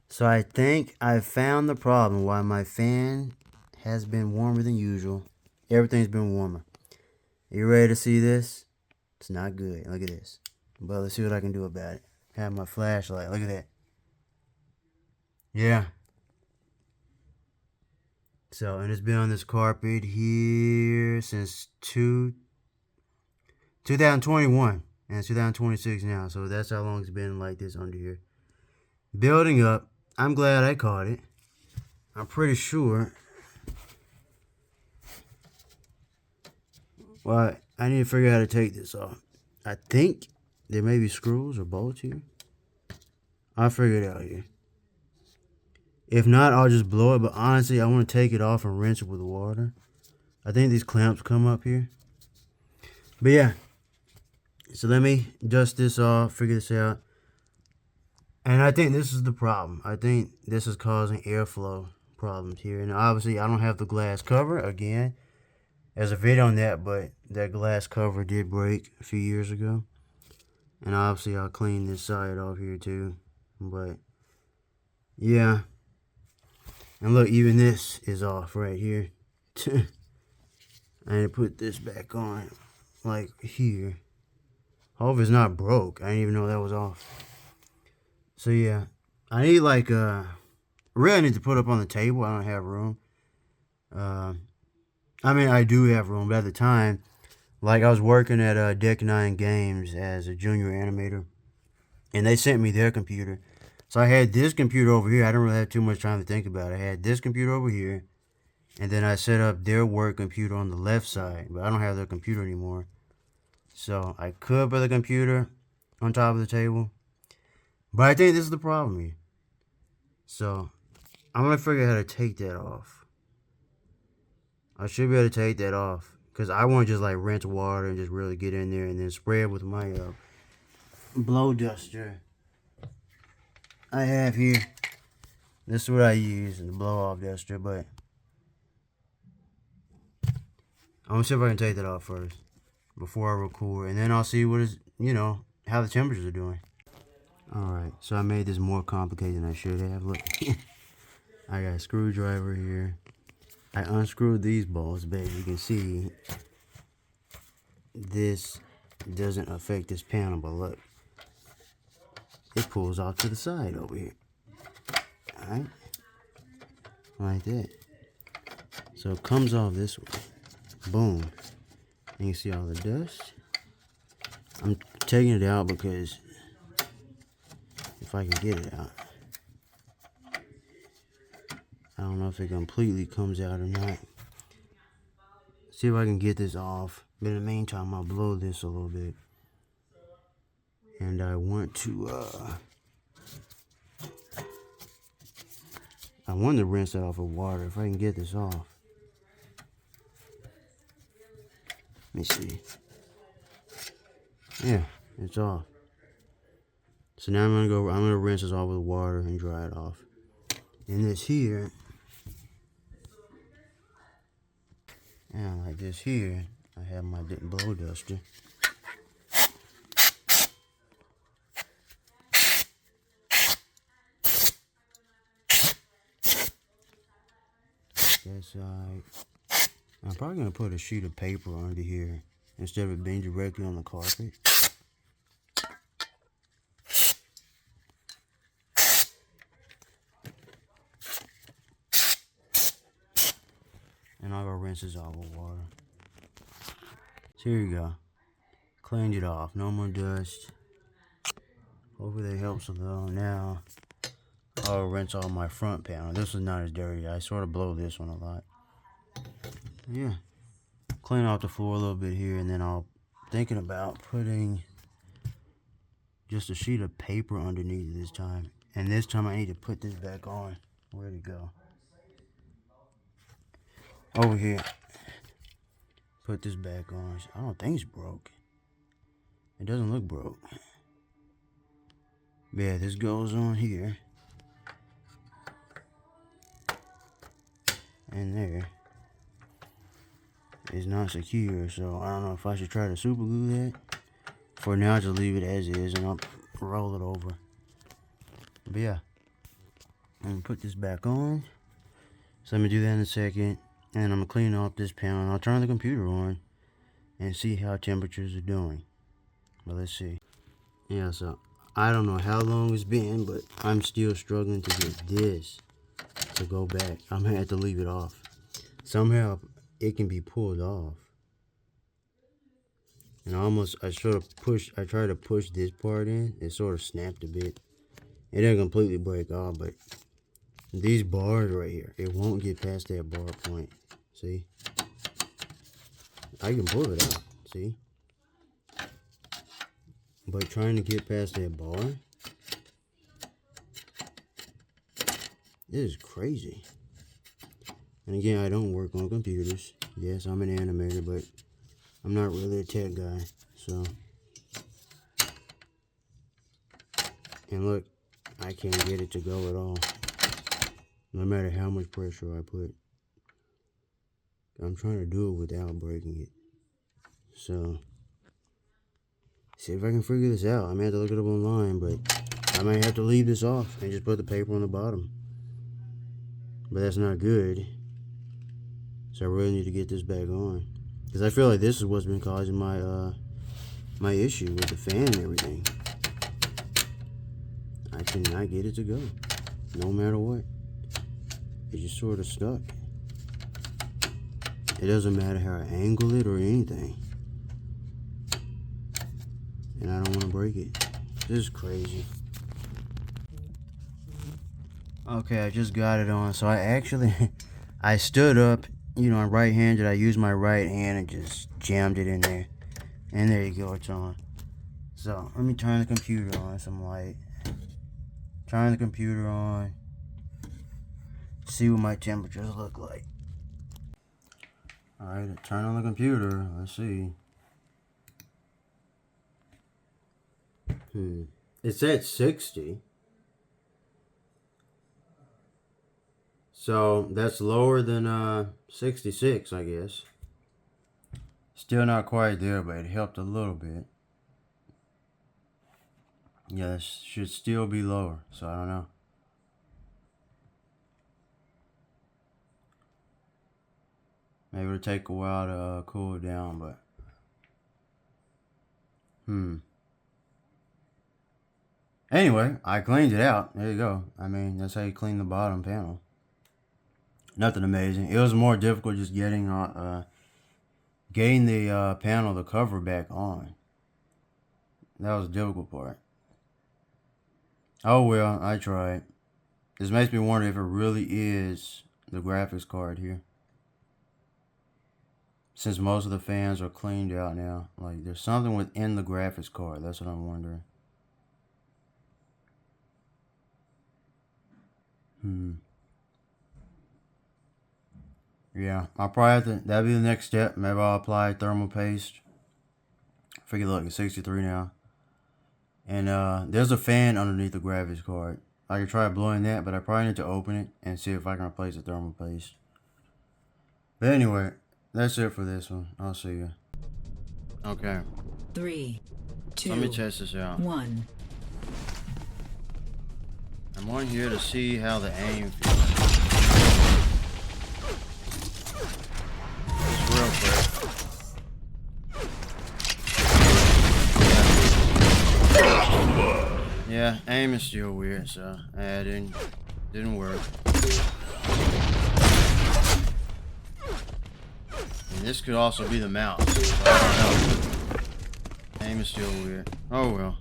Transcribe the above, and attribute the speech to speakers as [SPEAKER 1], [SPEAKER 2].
[SPEAKER 1] So I think I found the problem why my fan has been warmer than usual. Everything's been warmer. Are you ready to see this? It's not good. Look at this. But let's see what I can do about it. Have my flashlight. Look at that. Yeah. So, and it's been on this carpet here since 2021. And it's 2026 now. So that's how long it's been like this under here. Building up. I'm glad I caught it. I'm pretty sure. Well, I need to figure out how to take this off. I think there may be screws or bolts here. I'll figure it out here. If not, I'll just blow it. But honestly, I want to take it off and rinse it with water. I think these clamps come up here. But yeah. So let me dust this off, figure this out. And I think this is the problem. I think this is causing airflow problems here. And obviously, I don't have the glass cover. Again, there's a video on that, but that glass cover did break a few years ago. And obviously, I'll clean this side off here too. But, yeah. And look, even this is off right here. I need to put this back on, like here. Hope it's not broke. I didn't even know that was off. So yeah, I need like really need to put up on the table. I don't have room. I mean I do have room, but at the time, like I was working at Deck 9 Games as a junior animator, and they sent me their computer. So I had this computer over here. I didn't really have too much time to think about it. I had this computer over here, and then I set up their work computer on the left side, but I don't have their computer anymore. So I could put the computer on top of the table. But I think this is the problem here. So, I'm going to figure out how to take that off. I should be able to take that off. Because I want to just like rinse water and just really get in there and then spray it with my blow duster I have here. This is what I use in the blow off duster. But I'm going to see if I can take that off first. Before I record. And then I'll see what is, how the temperatures are doing. Alright, so I made this more complicated than I should have. Look, I got a screwdriver here. I unscrewed these bolts, but as you can see, this doesn't affect this panel, but look, it pulls off to the side over here. Alright, like that. So it comes off this way. Boom. And you see all the dust. I'm taking it out because if I can get it out. I don't know if it completely comes out or not. See if I can get this off. But in the meantime, I'll blow this a little bit. And I want to rinse that off with water if I can get this off. Let me see. Yeah, it's off. So now I'm gonna rinse this off with water and dry it off. And this here, and like this here, I have my blow duster. That side. I'm probably gonna put a sheet of paper under here instead of it being directly on the carpet. And I'll go rinse this off with water. So here you go. Cleaned it off. No more dust. Hopefully that helps a little. Now I'll rinse off my front panel. This is not as dirty. I sort of blow this one a lot. Yeah. Clean off the floor a little bit here, and then I'll thinking about putting just a sheet of paper underneath this time. And this time I need to put this back on. Where'd it go? Over here. Put this back on. I don't think it's broke. It doesn't look broke. Yeah, this goes on here. And there. It's not secure, so I don't know if I should try to super glue that. For now, just leave it as is and I'll roll it over. But yeah. I'm gonna put this back on. So I'm gonna do that in a second. And I'm gonna clean off this panel. I'll turn the computer on and see how temperatures are doing. But let's see. Yeah, so I don't know how long it's been, but I'm still struggling to get this to go back. I'm gonna have to leave it off. Somehow it can be pulled off. And I tried to push this part in. It sort of snapped a bit. It didn't completely break off, but these bars right here, it won't get past that bar point. See? I can pull it out. See? But trying to get past that bar, this is crazy. And again, I don't work on computers. Yes, I'm an animator, but I'm not really a tech guy. So, and look, I can't get it to go at all. No matter how much pressure I put. I'm trying to do it without breaking it. So, see if I can figure this out. I may have to look it up online, but I might have to leave this off and just put the paper on the bottom. But that's not good. So I really need to get this back on. Because I feel like this is what's been causing my my issue with the fan and everything. I cannot get it to go. No matter what. It's just sort of stuck. It doesn't matter how I angle it or anything. And I don't want to break it. This is crazy. Okay, I just got it on. So I actually, I stood up, you know, I'm right-handed. I used my right hand and just jammed it in there. And there you go, it's on. So, let me turn the computer on, some light. Turn the computer on. See what my temperatures look like. Alright, turn on the computer. Let's see. It's at 60. So that's lower than 66, I guess. Still not quite there, but it helped a little bit. Yeah, it should still be lower, so I don't know. Maybe it'll take a while to cool it down, but anyway, I cleaned it out. There you go. I mean, that's how you clean the bottom panel. Nothing amazing. It was more difficult just getting the panel, the cover back on. That was the difficult part. Oh well, I tried. This makes me wonder if it really is the graphics card here. Since most of the fans are cleaned out now. Like, there's something within the graphics card. That's what I'm wondering. Yeah, I'll probably have to, that'll be the next step. Maybe I'll apply thermal paste. Figure, look, it's 63 now. And there's a fan underneath the graphics card. I could try blowing that, but I probably need to open it and see if I can replace the thermal paste. But anyway, that's it for this one. I'll see you. Okay.
[SPEAKER 2] 3, 2,
[SPEAKER 1] let me test this out.
[SPEAKER 2] 1.
[SPEAKER 1] I'm on here to see how the aim feels. It's real quick. Yeah, aim is still weird, so it didn't work. And this could also be the mouse. So I don't know. Aim is still weird. Oh well.